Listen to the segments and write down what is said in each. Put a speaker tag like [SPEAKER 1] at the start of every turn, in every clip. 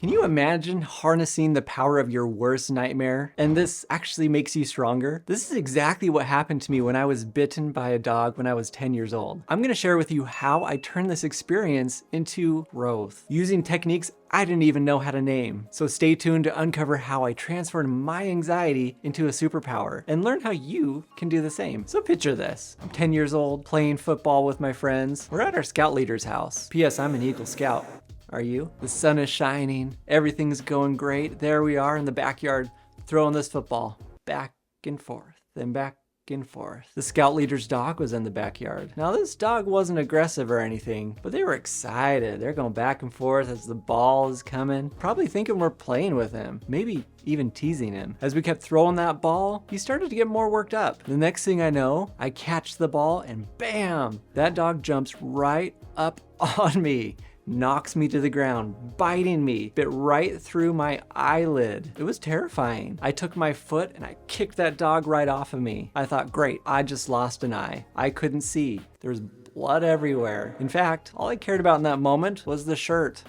[SPEAKER 1] Can you imagine harnessing the power of your worst nightmare? And this actually makes you stronger? This is exactly what happened to me when I was bitten by a dog when I was 10 years old. I'm gonna share with you how I turned this experience into growth, using techniques I didn't even know how to name. So stay tuned to uncover how I transformed my anxiety into a superpower and learn how you can do the same. So picture this. I'm 10 years old, playing football with my friends. We're at our scout leader's house. P.S. I'm an Eagle Scout. Are you? The sun is shining, everything's going great. There we are in the backyard, throwing this football back and forth and back and forth. The scout leader's dog was in the backyard. Now this dog wasn't aggressive or anything, but they were excited. They're going back and forth as the ball is coming, probably thinking we're playing with him, maybe even teasing him. As we kept throwing that ball, he started to get more worked up. The next thing I know, I catch the ball and bam, that dog jumps right up on me, knocks me to the ground, biting me, bit right through my eyelid. It was terrifying. I took my foot and I kicked that dog right off of me. I thought, great, I just lost an eye. I couldn't see. There was blood everywhere. In fact, all I cared about in that moment was the shirt.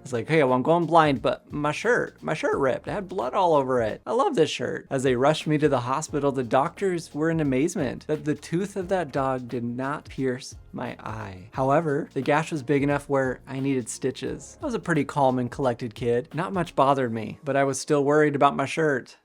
[SPEAKER 1] It's like, hey, well, I'm going blind, but my shirt ripped. I had blood all over it. I love this shirt. As they rushed me to the hospital, the doctors were in amazement that the tooth of that dog did not pierce my eye. However, the gash was big enough where I needed stitches. I was a pretty calm and collected kid. Not much bothered me, but I was still worried about my shirt.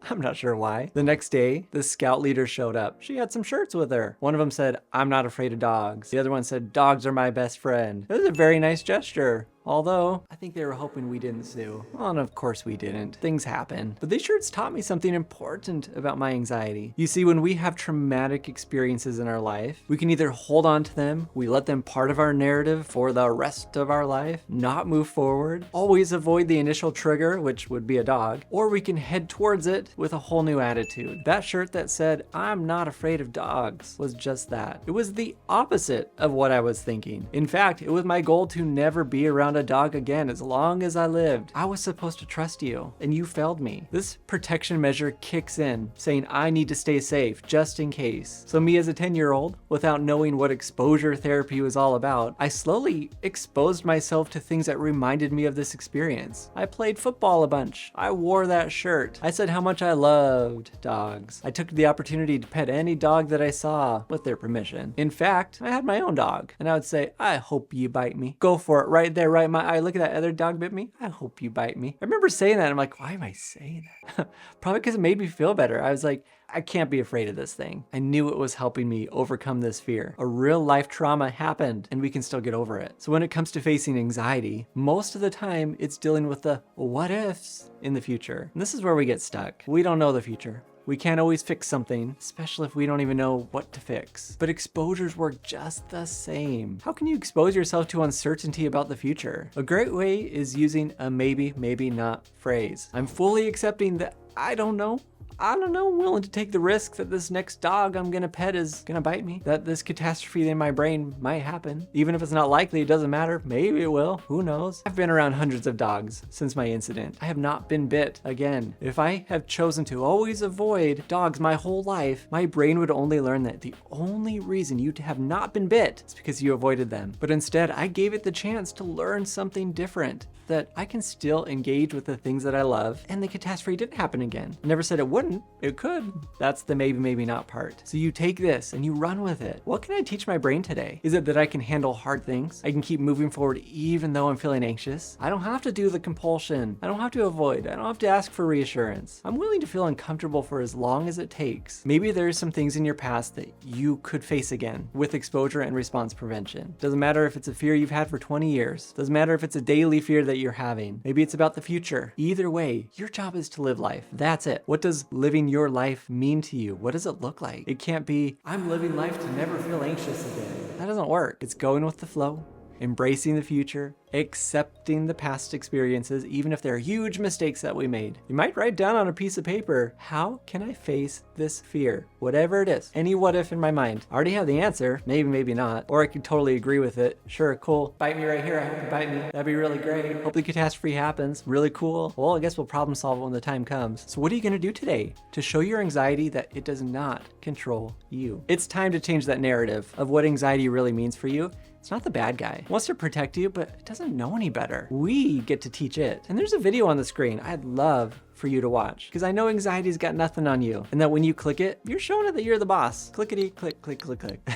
[SPEAKER 1] I'm not sure why. The next day, the scout leader showed up. She had some shirts with her. One of them said, "I'm not afraid of dogs." The other one said, "Dogs are my best friend." It was a very nice gesture. Although, I think they were hoping we didn't sue. Well, and of course we didn't. Things happen. But these shirts taught me something important about my anxiety. You see, when we have traumatic experiences in our life, we can either hold on to them, we let them part of our narrative for the rest of our life, not move forward, always avoid the initial trigger, which would be a dog, or we can head towards it with a whole new attitude. That shirt that said, "I'm not afraid of dogs," was just that. It was the opposite of what I was thinking. In fact, it was my goal to never be around a dog again as long as I lived. I was supposed to trust you, and you failed me. This protection measure kicks in, saying I need to stay safe just in case. So me as a 10-year-old, without knowing what exposure therapy was all about, I slowly exposed myself to things that reminded me of this experience. I played football a bunch. I wore that shirt. I said how much I loved dogs. I took the opportunity to pet any dog that I saw with their permission. In fact, I had my own dog, and I would say, "I hope you bite me. Go for it right there, right in my eye. Look at that other dog bit me. I hope you bite me." I remember saying that. I'm like, why am I saying that? Probably because it made me feel better. I was like, I can't be afraid of this thing. I knew it was helping me overcome this fear. A real life trauma happened and we can still get over it. So when it comes to facing anxiety, most of the time it's dealing with the what ifs in the future. And this is where we get stuck. We don't know the future. We can't always fix something, especially if we don't even know what to fix. But exposures work just the same. How can you expose yourself to uncertainty about the future? A great way is using a maybe, maybe not phrase. I'm fully accepting that I don't know. I'm willing to take the risk that this next dog I'm gonna pet is gonna bite me, that this catastrophe in my brain might happen. Even if it's not likely, it doesn't matter. Maybe it will, who knows? I've been around hundreds of dogs since my incident. I have not been bit again. If I have chosen to always avoid dogs my whole life, my brain would only learn that the only reason you have not been bit is because you avoided them. But instead, I gave it the chance to learn something different, that I can still engage with the things that I love, and the catastrophe didn't happen again. I never said it wouldn't. It could. That's the maybe, maybe not part. So you take this and you run with it. What can I teach my brain today? Is it that I can handle hard things? I can keep moving forward even though I'm feeling anxious? I don't have to do the compulsion. I don't have to avoid. I don't have to ask for reassurance. I'm willing to feel uncomfortable for as long as it takes. Maybe there's some things in your past that you could face again with exposure and response prevention. Doesn't matter if it's a fear you've had for 20 years. Doesn't matter if it's a daily fear that you're having. Maybe it's about the future. Either way, your job is to live life. That's it. What does living your life mean to you? What does it look like? It can't be, I'm living life to never feel anxious again. That doesn't work. It's going with the flow, embracing the future, accepting the past experiences, even if they're huge mistakes that we made. You might write down on a piece of paper, how can I face this fear? Whatever it is, any what if in my mind. I already have the answer, maybe, maybe not, or I could totally agree with it. Sure, cool, bite me right here, I hope you bite me. That'd be really great. Hope the catastrophe happens, really cool. Well, I guess we'll problem solve it when the time comes. So what are you gonna do today to show your anxiety that it does not control you? It's time to change that narrative of what anxiety really means for you It's not the bad guy. It wants to protect you, but it doesn't know any better. We get to teach it. And there's a video on the screen I'd love for you to watch, because I know anxiety's got nothing on you, and that when you click it, you're showing it that you're the boss. Clickety, click, click, click, click.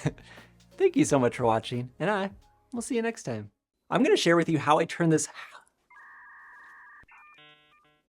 [SPEAKER 1] Thank you so much for watching, and I will see you next time. I'm gonna share with you how I turn this